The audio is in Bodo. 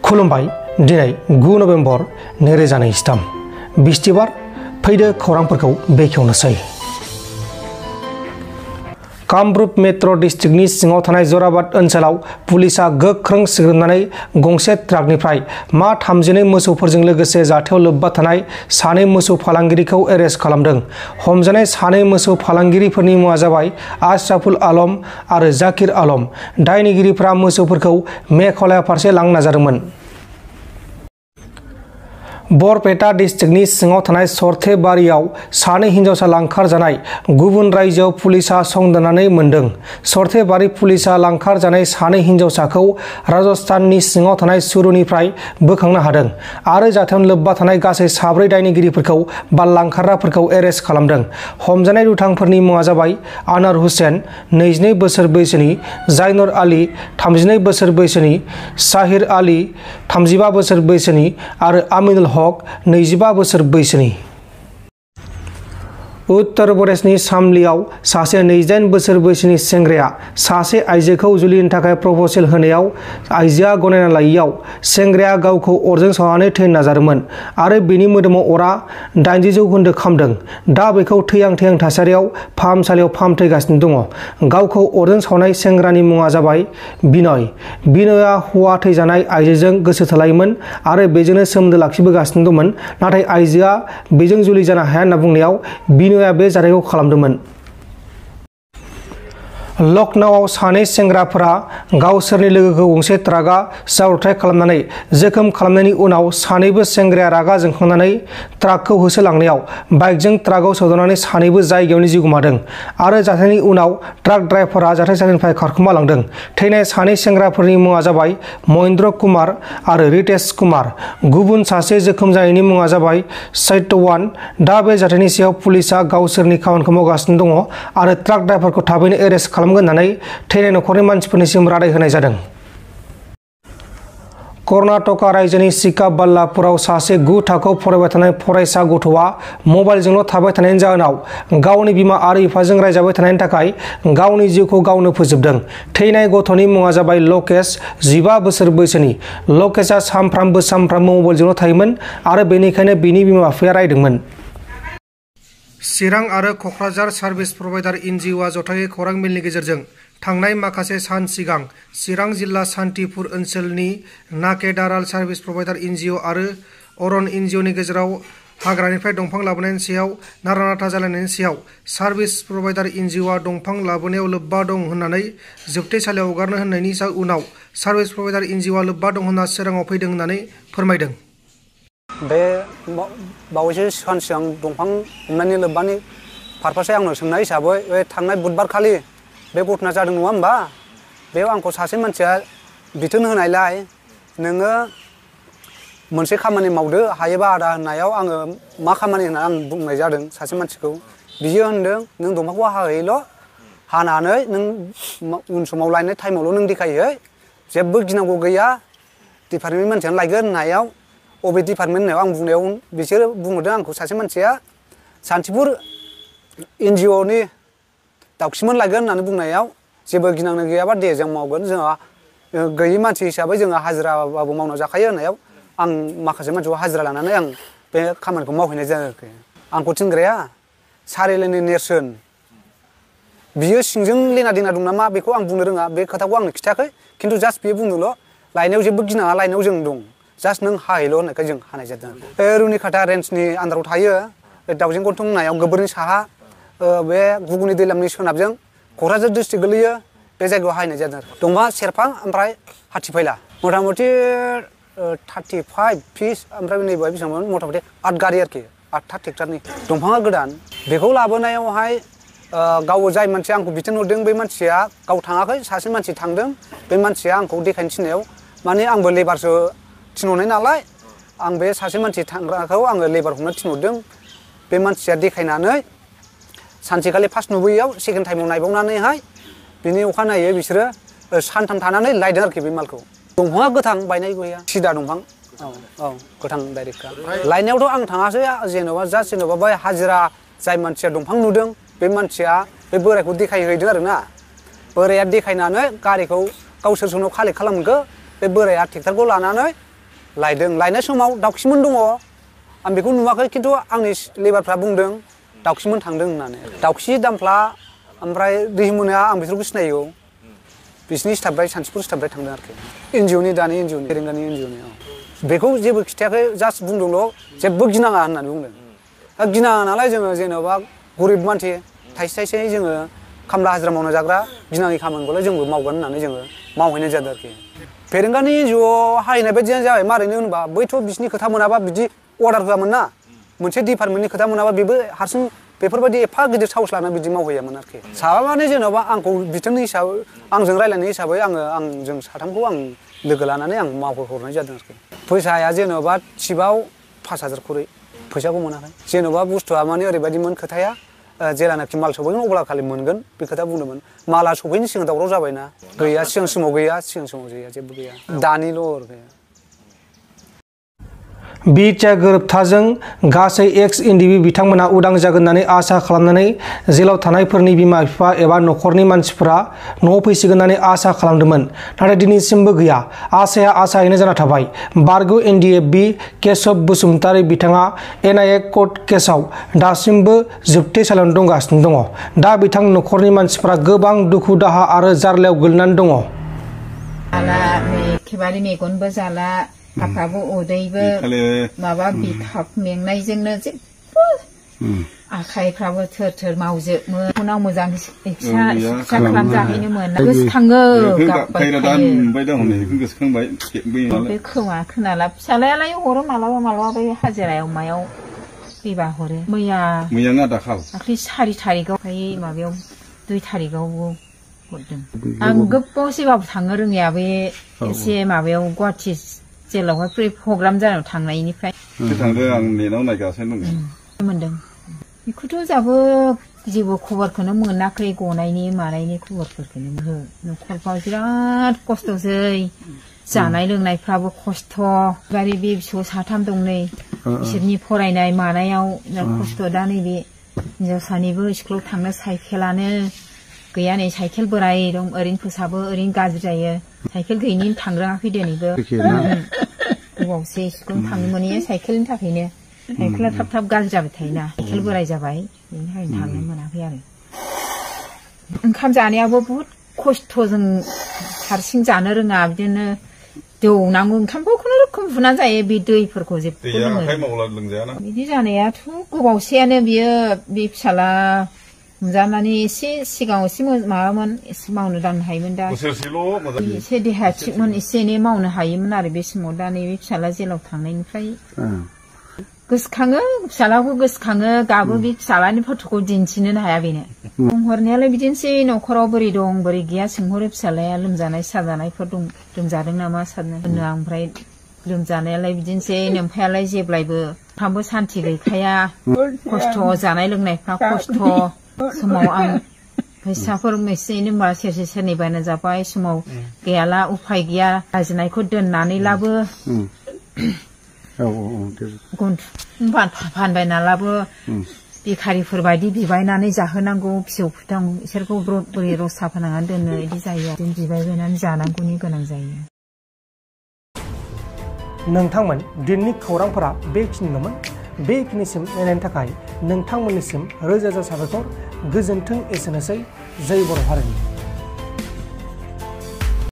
खुलुमबाय दिनै 9 नभेम्बर 2023 बिस्थिबार फैदो खौरांफोरखौ बेखेवनोसै। कामरुप मेट्र' डिस्ट्रिक्टनि सिङाव थानाय जराबाद ओनसोलाव पुलिसा गोख्रों सिग्रोमनानै गंसे ट्राकनिफ्राय मा 32 मोसौफोरजों लोगोसे जाथायाव लोब्बा थानाय 2 मोसौ फालांगिरिखौ एरेस्ट खालामदों। हमजानाय 2 मोसौ फालांगिरिफोरनि मुङा जाबाय आशराफुल आलम आरो जाकिर आलम। दायनिगिरिफोरा मोसौफोरखौ मेघालया फारसे लांनो नाजादोंमोन। बरपेटा डिस्ट्रिक्टनि सिङाव थानाय सरथेबारियाव 2 हिनजावसा लांखारजानाय गुबुन रायजोआव पुलिसा संदाननानै मोनदों। सरथेबारि पुलिसा लांखारजानाय 2 हिनजावसाखौ राजस्थाननि सिङाव थानाय चुरुनिफ्राय बोखांनो हादों आरो जाथायाव लोब्बा थानाय गासै 4 दायनिगिरिफोरखौ बा लांखारग्राफोरखौ एरेस्ट खालामदों। हमजानाय दुथांफोरनि मुङा जाबाय आनार हुसेन 22 बोसोर बैसोनि, जाइनुर आली 32 बोसोर बैसोनि, साहिर आली 35 बोसोर बैसोनि आरो आमिनुल हक 25 बोसोर बैसोनि। उत्तर प्रदेशनि शामलीआव सासे 28 बोसोर बैसोनि सेंग्राया सासे आइजोखौ जुलिनि थाखाय प्रप'जेल होनायाव आइजोआ गनायना लायैयाव सेंग्राया गावखौ अरजों सावनानै थैनो नाजादोंमोन आरो बिनि मोदोमाव अरा 80% खामदों। दा बेखौ थैहां थासारियाव फाहामसालियाव फाहामथायगासिनो दङ। गावखौ अरजों सावनाय सेंग्रानि मुङा जाबाय बिनय। बिनयआ हौवा थैजानाय आइजोजों गोसो थोलायोमोन आरो बेजोंनो सोमोन्दो लाखिबोगासिनो दंमोन, नाथाय आइजोआ बेजों जुलि जानो हाया होनना बुंनायाव बिनयआ बे जाथायखौ खालामदोंमोन। लखनऊआव 2 सेंग्राफोरा गावसोरनि लोगोखौ गंसे ट्राकआ जाब्रबथाय खालामनानै जोखोम खालामनायनि उनाव 2बो सेंग्राया रागा जोंखांनानै ट्राकखौ होसोलांनायाव बाइकजों ट्राकआव सौदावनानै 2बो जायगायावनो जिउ गोमादों आरो जाथायनि उनाव ट्राक ड्राइभारआ जाथायसालिनिफ्राय खारखोमा लांदों। थैनाय 2 सेंग्राफोरनि मुङा जाबाय महेन्द्र कुमार आरो रितेश कुमार। गुबुन सासे जोखोम जानायनि मुङा जाबाय सत्यवान। दा बे जाथायनि सायाव पुलिसा गावसोरनि खामानिखौ मावगासिनो दङ आरो ट्राक ड्राइभारखौ थाबैनो एरेस्ट खालामगोन होननानै थैनाय नखरनि मानसिफोरनिसिम रादाय होनाय जादों। कर्नाटका रायजोनि चिक्काबाल्लापुराव सासे 9 थाखोआव फरायबाय थानाय फरायसा गथ'आ मबाइलजोंल' थाबाय थानायनि जाहोनाव गावनि बिमा आरो बिफाजों रायजाबाय थानायनि थाखाय गावनि जिउखौ गावनो फोजोबदों। थैनाय गथ'नि मुङा जाबाय लकेश 15 बोसोर बैसोनि। लकेशआ सानफ्रामबो मबाइलजोंल' थायोमोन आरो बेनिखायनो बिनि बिमा बिफाया रायदोंमोन। चिरां आरो क'क्राझार सार्भिस प्रभाइडार एनजिअ'आ जथायै खौरां मेलनि गेजेरजों थांनाय माखासे सान सिगां चिरां जिल्ला सान्तिपुर ओनसोलनि नाकेदाराल सार्भिस प्रभाइडार एनजिअ' आरो अरन एनजिअ'नि गेजेराव हाग्रानिफ्राय दंफां लाबोनायनि सायाव नारा-नाथा जालायनायनि सायाव सार्भिस प्रभाइडार एनजिअ'आ दंफां लाबोनायाव लोब्बा दं होननानै जोबथेसालियाव हगारनो होननायनि उनाव सार्भिस प्रभाइडार एनजिअ'आ लोब्बा दं होनना सोराङाव फैदों होननानै फोरमायदों। बे बावैसो सान सिगां दंफां हमनायनि लोब्बानि पारपासै आंनो सोंनाय हिसाबै बे थांनाय बुधबारखालि बे घटना जादों नङा होमबा? बेयाव आंखौ सासे मानसिया बिथोन होनायलाय नोङो मोनसे खामानि मावदो हायोबा आदा होननायाव आङो मा खामानि होनना आं बुंनाय जादों सासे मानसिखौ। बियो होनदों नों दंफांखौ हाहैल' हानानै नों उन समाव लायनाय टाइमावल' नों देखायहै, जेबो गिनांगौ गैया, डिपार्टमेन्टनि मानसियानो लायगोन होननायाव अबे डिपार्टमेन्ट होननायाव आं बुंनायाव बिसोरो बुंहरदों आंखौ सासे मानसिया सान्तिपुर एनजिअ'नि दाउखिमोन लायगोन होननानै बुंनायाव जेबो गिनांनो गैयाबा दे जों मावगोन, जोंहा गैयि मानसि हिसाबै जोङो हाजिराबाबो मावना जाखायो होननायाव आं माखासे मानसिखौ हाजिरा लानानै आं बे खामानिखौ मावहैनाय जायाखै। आंखौ थिनग्राया सारिलेनि नेरसोन, बियो सिंजों लेना देना दं नामा बेखौ आं बुंनो रोङा, बे खोथाखौ आंनो खिथायाखै, खिन्थु जास्ट बियो बुंदोंल' लायनायाव जेबो गिनाङा, लायनायाव जों दं, जास्ट नों हाहैल' होननायखाय जों हानाय जादों। बे रुनिकाटा रेन्जनि आन्दाराव थायो, बे दाउजेन गन्थं होननायाव गोबोरनि साहा बे गुगुनि दैलामनि सोनाबजों क'क्राझार डिस्ट्रिक्ट गोलैयो, बे जायगायाव हाहैनाय जादों आरो। दंफां सेरफां ओमफ्राय हाथिफैला मथा मथि 35 फिस, ओमफ्राय नैबे बेसेबांमोन मथा मथि 8 गारि आरोखि, 8था ट्रेक्टरनि। दंफाङा गोदान। बेखौ लाबोनायावहाय गाव जाय मानसिया आंखौ बिथोन हरदों बे मानसिया गाव थाङाखै, सासे मानसि थांदों। बे मानसिया आंखौ देखायनो थिननायाव माने आंबो लेबारसो थिनहरनाय नालाय आं बे सासे मानसि थांग्राखौ आङो लेबार हमनो थिनहरदों। बे मानसिया देखायनानै सानसेखालि फार्स्ट नुबोयैयाव सेकेन्ड टाइमाव नायबावनानैहाय बिनि अखानायै बिसोरो सानथाम थानानै लायदों आरोखि बे मालखौ। दंफाङा गोथां, बायनाय गैया, सिदा दंफां। औ गोथां डाइरेक्टखा। लायनायावथ' आं थाङासै, जेन'बा जास्ट जेन'बा बै हाजिरा जाय मानसिया दंफां नुदों बे मानसिया बे बोरायखौ देखायहैदों आरोना। बोराया देखायनानै गारिखौ गावसोरनाव कालेक्ट खालामगो बे बोराया ट्रेक्टरखौ लानानै लायदों लायनाय समाव दाउखिमोन दङ आं बेखौ नुवाखै खिन्थु आंनि लेबारफ्रा बुंदों दाउखिमोन थांदों होननानै दाउखि दामफ्ला ओमफ्राय दैमोना आं बिसोरखौ सिनायो बिसिनि स्टाफनिफ्राय सानथिफुर स्टाफनिफ्राय थांदों आरोखि एनजिअनि दानि एनजिअनि फेरेंगानि एनजिअनि बेखौ जेबो खिथायाखै जास्ट बुंदोंल' जेबो गिनाङा होननानै बुंदों दा गिनाङा नालाय जोङो जेन'बा गरिब मानसि थाइसे थाइसे जोङो खामला हाजिरा मावना जाग्रा गिनाङि खामानिखौलाय जोंबो मावगोन होननानै जोङो मावहैनाय जादों आरोखि फेरेंगानि एनजिअ हाहैनाय बायदियानो जाबाय मारैनो होनबा बैथ' बिसिनि खोथा मोनाबा बिदि अर्डार होआमोन ना मोनसे डिपार्टमेन्टनि खोथा मोनाबा बेबो हारसिं बेफोरबायदि एफा गिदिर साहस लाना बिदि मावहैयामोन आरोखि साबा माने जेन'बा आंखौ बिथोननि हिसाबै आंजों रायज्लायनाय हिसाबै जों साथामखौ आं लोगो लानानै आं मावहरनाय जादों आरोखि फैसाया जेन'बा टिपआव 5,000 खरै फैसाखौ मोनाखै जेन'बा बुस्थुआ माने ओरैबायदिमोन खोथाया जेलानाखि माल सफैगोन अब्ला खालि मोनगोन बे खोथा बुंदोंमोन माला सफैनि सिगां दावराव जाबायना गैया सिगां समाव गैया जेबो गैया दानिल' गैया बिटिआर गोरोबथाजों गासै एक्स एनडिबि बिथांमोना उदां जागोन होननानै आसा खालामनानै जेलाव थानायफोरनि बिमा बिफा एबा न'खरनि मानसिफोरा न'आव फैसिगोन होननानै आसा खालामदोंमोन नाथाय दिनैसिमबो गैया आसाया आसायैनो जाना थाबाय बारग' एनडिएफबि केशब बसुमतारी बिथाङा एनआइए कर्ट केसआव दासिमबो जोबथेसालियाव दंगासिनो दङ दा बिथांनि न'खरनि मानसिफोरा गोबां दुखु दाहा आरो जार्लायाव गोलैनानै दङ एखेबारे मेगनबो जाला आफाबो उदैबो माबा बिखाब मेंनायजोंनो जेबो आखाइफ्राबो थोर थोर मावजोबो उनाव मोजां फिसा खालामजाहैनो मोना गोसोखाङो बे खोमा खोनाला फिसालायालाय हरो मालाबा मालाबा बै हाजिरायाव मायाव फैबा हरो मैया दाख्लै 4 थारिखआव माबायाव 2 थारिखआवबो हरदों आं गोबाव सेबाबो थांनो रोङिया बे एसे माबायाव गुवाहाटि जेलावहाय प्रग्राम जानायाव थांनायनिफ्राय थांदों आं नेटआव नायगासिनो दं मोनदों बेखौथ' जाबो जेबो खबरखौनो मोनाखै गनायनि मानायनि खबरफोरखौनो न'खरफ्राव बिराद खस्थ'सै जानाय लोंनायफ्राबो खस्थ' बारि बे फिसौ 3 दं नै बिसोरनि फरायनाय मानायाव बिराद खस्थ' दा नैबे हिनजावसानिबो स्कुलाव थांनो साइकेलानो गैया नै साइकेल बोराय दं ओरैनो फोसाबो ओरैनो गाज्रि जायो साइकेल गैयिनि थांरोङाखै दिनैबो गोबावसै स्कुल थांनो मोनैया साइकेलनि थाखायनो साइकेला थाब गाज्रि जाबाय थायोना साइकेल बोराय जाबाय बेनि थाखायनो थांनो मोनाखै आरो ओंखाम जानायावबो बुहुद खस्थ' जों हारसिं जानो रोङा बिदिनो दौनांगौ ओंखामखौ खुनुरुखुम फुनानै जायो बे दैफोरखौ जेबो लोङो बिदि जानायाथ' गोबावसैयानो बियो बे फिसाला जानानै एसे सिगाङाव एसे माबामोन एसे मावनो दांनो हायोमोन दा एसे देहाया थिगमोन एसे एनै मावनो हायोमोन आरो बे समाव दा नैबे फिसाला जेलाव थांनायनिफ्राय गोसोखाङो फिसालाखौ गोसोखाङो गाबो बे फिसालानि फट'खौ दिन्थिनो हाया बेनो बुंहरनायालाय बिदिनोसै न'खराव बोरै दं बोरै गैया सोंहरो फिसालाया लोमजानाय साजानायफोर दं लोमजादों नामा सारनो होनो आं ओमफ्राय लोमजानायालाय बिदिनोसै नोमफायालाय जेब्लायबो फ्रामबो सान्थि गैखाया खस्थ' जानाय लोंनायफ्रा खस्थ' समाव आं फैसाफोर एसे होनबा सेरसे सेरनै बायना जाबाय समाव गैयाला उफाय गैया लाजिनायखौ दोननानैलाबो फानबायनालाबो बेखारिफोर बायदि बिबायनानै जाहोनांगौ फिसौ दं बिसोरखौ बोरै रसा फोनांनानै दोननो बिदि जायो आरो बिबायबायनानै जानांगौनि गोनां जायो नोंथांमोन दिनैनि खौरांफोरा बेखिनिल'मोन बेखिनिसिम नायनायनि थाखाय नोंथांमोननिसिम रोजा रोजा साबायखर गोजोन्थों एसेनोसै जै बर' हारिनि